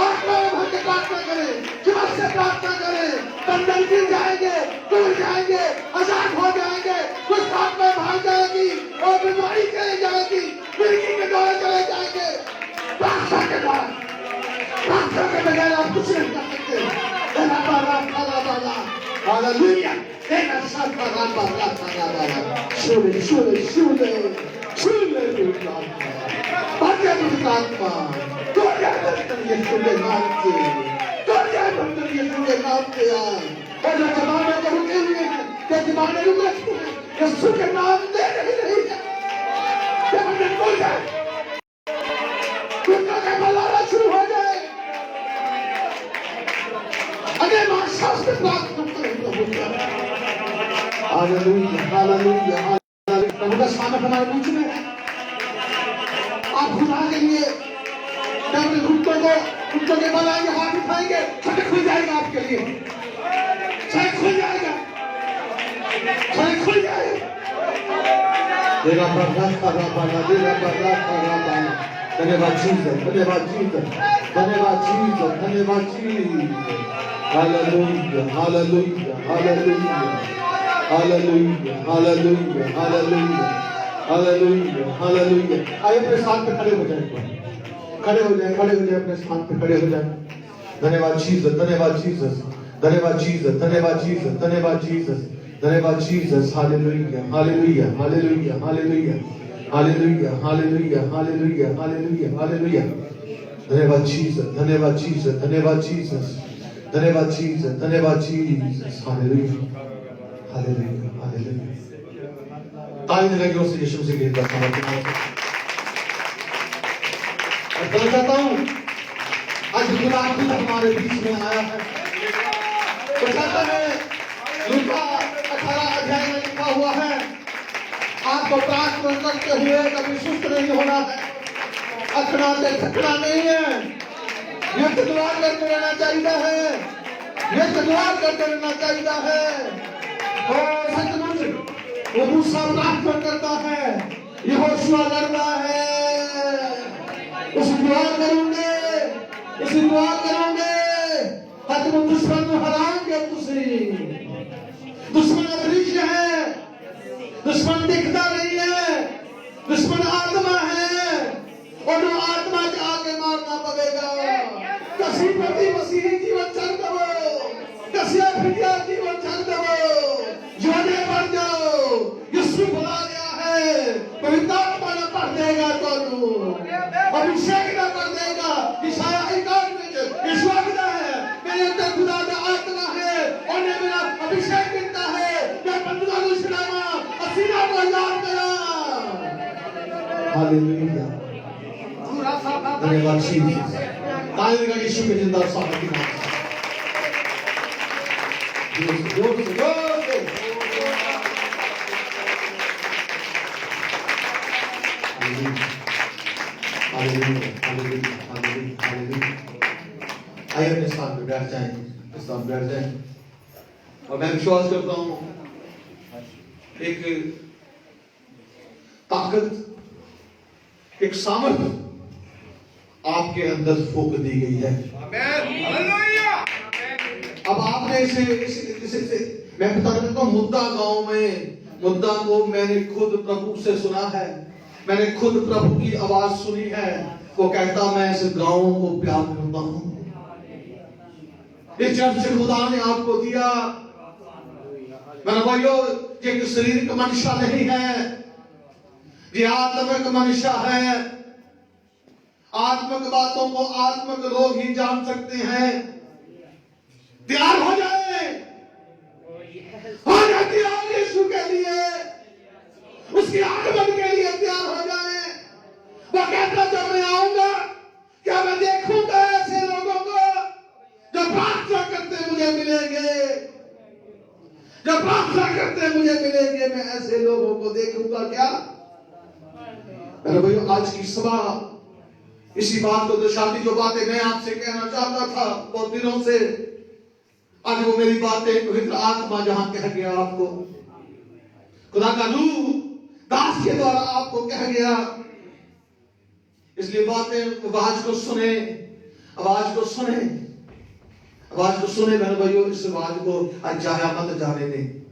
आत्मा में भर के प्रार्थना करें, जोर से प्रार्थना करें। बंधन गिर जाएंगे, टूट जाएंगे, आजाद हो जाएंगे, कुछ आत्मा भाग जाएगी और बीमारी चली जाएगी, मिर्गी के द्वारा चले जाएंगे। प्रार्थना के द्वारा, प्रार्थना के बगैर आप कुछ नहीं कर सकते। हालेलुया। यीशु के नाम दे नहीं है, शुरू हो जाए। अगर शास्त्र प्राप्त हालेलुया, हालेलुया, हालेलुया। प्रभु का स्वागत हमारे बीच में है। आप खुदा के लिए घुटनों के बल आएंगे, हाथ उठाएंगे, छठ खुल जाएगा आपके लिए, छठ खुल जाएगा, छठ खुल जाएगा। तेरा बरकत करा पाना, तेरा बरकत करा पाना। धन्यवाद जीसस, धन्यवाद जीसस, धन्यवाद जीसस, धन्यवाद Jesus. Hallelujah, hallelujah, hallelujah, hallelujah, hallelujah, hallelujah, hallelujah, hallelujah. आइए अपने स्थान पे खड़े हो जाए, खड़े हो जाए, खड़े हो जाए, अपने स्थान पे खड़े हो जाए। धन्यवाद जीसस, धन्यवाद जीसस, धन्यवाद जीसस, धन्यवाद जीसस, धन्यवाद जीसस, धन्यवाद Jesus. Hallelujah, hallelujah, hallelujah, hallelujah, hallelujah, hallelujah, hallelujah, hallelujah, hallelujah. धन्यवाद जीसस, धन्यवाद जीसस, धन्यवाद जीसस, धन्यवाद जीसस, धन्यवाद जीसस। Hallelujah, hallelujah, hallelujah. ताली लगे से यीशु से गिरता समर्पण करना चाहता हूं। आज खुदा खुद हमारे बीच में आया है। तो कहता है लूका 18 अध्याय में लिखा हुआ है, आपको प्रार्थना करते हुए कभी सुस्त नहीं होना है, अखड़ा से थकना नहीं है, ये दुआ करते रहना चाहिए है, ये दुआ करते रहना चाहिए है। और सचमुच वो मूसा प्रार्थना करता है, यहोशुआ लड़ता है, उस दुआ करोगे, उस दुआ करोगे, तुम दुश्मन को हराओगे। दुश्मन अदृश्य है, दुश्मन दिखता नहीं है, दुश्मन आत्मा है, और वो आत्मा के आगे मारना पड़ेगा। कसी प्रति मसीही जीवन चल दो, कसिया फिटिया जीवन चल दो, जोड़े बढ़ जाओ। यीशु बुला गया है, पवित्र आत्मा ने पढ़ देगा तो अभिषेक न कर देगा। ईशाया 51 में यीशु कहता है, मेरे अंदर खुदा का आत्मा है और ने मेरा अभिषेक देता है, मैं बंदूका को छुड़ाऊंगा, असीना को याद करा। हालेलुया, धन्यवाद जीसस। ताली लगा यीशु के जिंदा स्वागत की बात। जोर से हालेलुया, हालेलुया, हालेलुया, हालेलुया। आइए अपने स्थान पे बैठ जाएं, स्थान पे बैठ जाएं। और मैं विश्वास करता हूं एक ताकत, एक सामर्थ्य आपके अंदर फूंक दी गई है। अब आपने इसे मैं बता देता हूं, मुद्दा गांव में, मुद्दा को मैंने खुद प्रभु से सुना है, मैंने खुद प्रभु की आवाज सुनी है। वो कहता, मैं इस गांव को प्यार करता हूं। इस चर्च खुदा ने आपको दिया, मेरा भाइयों, ये शारीरिक मनुष्य नहीं है, ये आत्मिक मनुष्य है। आत्मिक बातों को आत्मिक लोग ही जान सकते हैं। तैयार हो जाए, तैयार यीशु के लिए, उसकी आगमन के लिए तैयार हो जाए। वो कहता, जब मैं आऊंगा क्या मैं देखूंगा ऐसे लोगों को जो प्रार्थना करते मुझे मिलेंगे। जब प्रार्थना करते मुझे मिलेंगे, मैं ऐसे लोगों को देखूंगा क्या। मेरे भाइयों, आज की सभा इसी बात को दर्शाती, जो बातें मैं आपसे कहना चाहता था बहुत दिनों से, आज वो मेरी बातें पवित्र आत्मा जहां कह गया आपको, खुदा का रूह दास के द्वारा आपको कह गया। इसलिए बातें, आवाज को सुने, आवाज को सुने, आवाज को सुने मेरे भाइयों। इस आवाज को अनचाहा मत जाने दें।